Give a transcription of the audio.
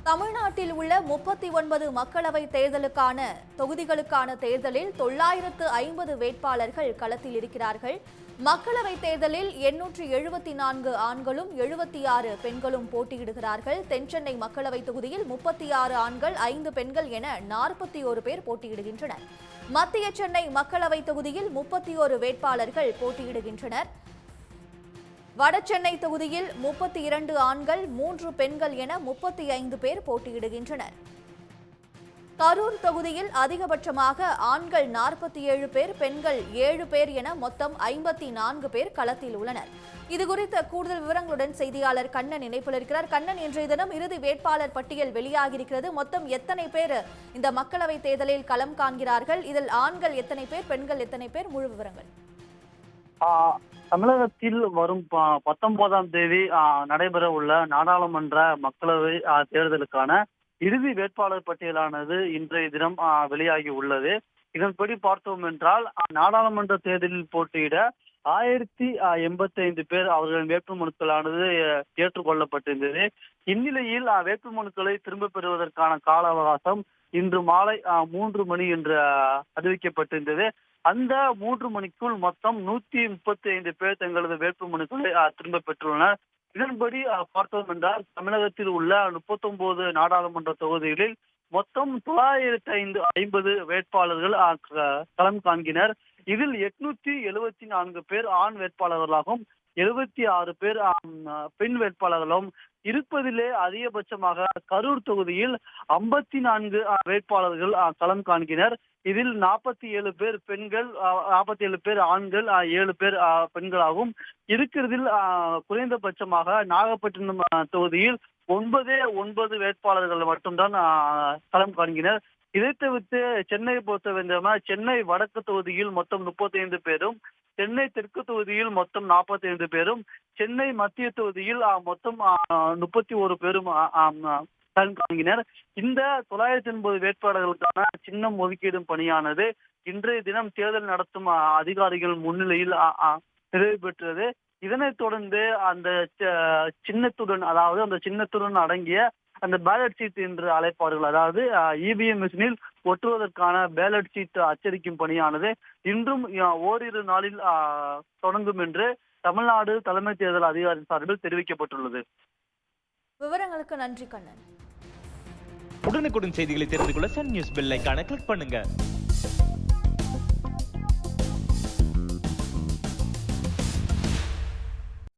தமிழ்நாட்டில் உள்ள 39 மக்களவை தேர்தலுக்கான தொகுதிகளுக்கான தேர்தலில் 950 வேட்பாளர்கள் களத்தில் இருக்கிறார்கள். மக்களவை தேர்தலில் 874 ஆண்களும் 76 பெண்களும் போட்டியிடுகிறார்கள். தென்சென்னை மக்களவை தொகுதியில் 36 ஆண்கள் 5 பெண்கள் என 41 பேர் போட்டியிடுகின்றனர். மத்திய சென்னை மக்களவை தொகுதியில் 31 வேட்பாளர்கள் போட்டியிடுகின்றனர். வடசென்னை தொகுதியில் 32 ஆண்கள் 3 பெண்கள் என 35 பேர் போட்டியிடுகின்றனர். கரூர் தொகுதியில் அதிகபட்சமாக ஆண்கள் 47 பேர், பெண்கள் 7 பேர் என மொத்தம் 54 பேர் களத்தில் உள்ளனர். இதுகுறித்த கூடுதல் விவரங்களுடன் செய்தியாளர் கண்ணன் இணைப்பில் இருக்கிறார். கண்ணன், இன்றைய தினம் இறுதி வேட்பாளர் பட்டியல் வெளியாகியிருக்கிறது. மொத்தம் எத்தனை பேர் இந்த மக்களவை தேர்தலில் களம் காண்கிறார்கள்? இதில் ஆண்கள் எத்தனை பேர், பெண்கள் எத்தனை பேர்? முழு விவரங்கள். தமிழகத்தில் வரும் 19ஆம் தேதி நடைபெற உள்ள நாடாளுமன்ற மக்களவை தேர்தலுக்கான இறுதி வேட்பாளர் பட்டியலானது இன்றைய தினம் வெளியாகி உள்ளது. இதன்படி பார்த்தோம் என்றால் நாடாளுமன்ற தேர்தலில் போட்டியிட 1085 பேர் அவர்களின் வேட்புமனுக்களானது ஏற்றுக்கொள்ளப்பட்டிருந்தது. இந்நிலையில் வேட்புமனுக்களை திரும்ப பெறுவதற்கான கால அவகாசம் இன்று மாலை 3 மணி என்று அறிவிக்கப்பட்டிருந்தது. அந்த 3 மணிக்குள் மொத்தம் 135 பேர் தங்களது வேட்புமனுக்களை திரும்ப பெற்றுள்ளனர். இதன்படி பார்த்தோம் என்றால் தமிழகத்தில் உள்ள 39 நாடாளுமன்ற தொகுதிகளில் மொத்தம் 950 வேட்பாளர்கள் களம் காண்கினர். இதில் 874 பேர் ஆண் வேட்பாளர்களாகவும் 76 பேர் பெண் வேட்பாளர்களும் இருப்பதிலே அதிகபட்சமாக கரூர் தொகுதியில் 54 வேட்பாளர்கள் களம் காண்கினர். இதில் 47 பேர் பெண்கள், 47 பேர் ஆண்கள், 7 பேர் பெண்களாகவும் இருக்கிறதில் குறைந்தபட்சமாக நாகப்பட்டினம் தொகுதியில் 9 வேட்பாளர்கள் மட்டும்தான் களம் காண்கினர். இதை தவிர்த்து சென்னையை பொறுத்தவரை சென்னை வடக்கு தொகுதியில் மொத்தம் 35 பேரும், சென்னை தெற்கு தொகுதியில் மொத்தம் 45 பேரும், சென்னை மத்திய தொகுதியில் மொத்தம் 31 பேரும் களம் காண்கினர். இந்த 980 வேட்பாளர்களுக்கான சின்னம் ஒதுக்கீடும் பணியானது இன்றைய தினம் தேர்தல் நடத்தும் அதிகாரிகள் முன்னிலையில் நிறைவு பெற்றது. இதனைத் தொடர்ந்து அந்த சின்னத்துடன், அதாவது அந்த சின்னத்துடன் அடங்கிய அந்த பேலட் சீட் என்று அழைப்பார்கள், அதாவது இவிஎம் மிஷினில் ஒட்டுவதற்கான பேலட் சீட் அச்சடிக்கும் பணியானது இன்றும் ஓரிரு நாளில் தொடங்கும் என்று தமிழ்நாடு தலைமை தேர்தல் அதிகாரி சார்பில் தெரிவிக்கப்பட்டுள்ளது. விவரங்களுக்கு நன்றி கண்ணன். உடனுக்குடன் செய்திகளை தெரிந்து கொள்ள சன் நியூஸ் பெல் ஐகானை கிளிக் பண்ணுங்க.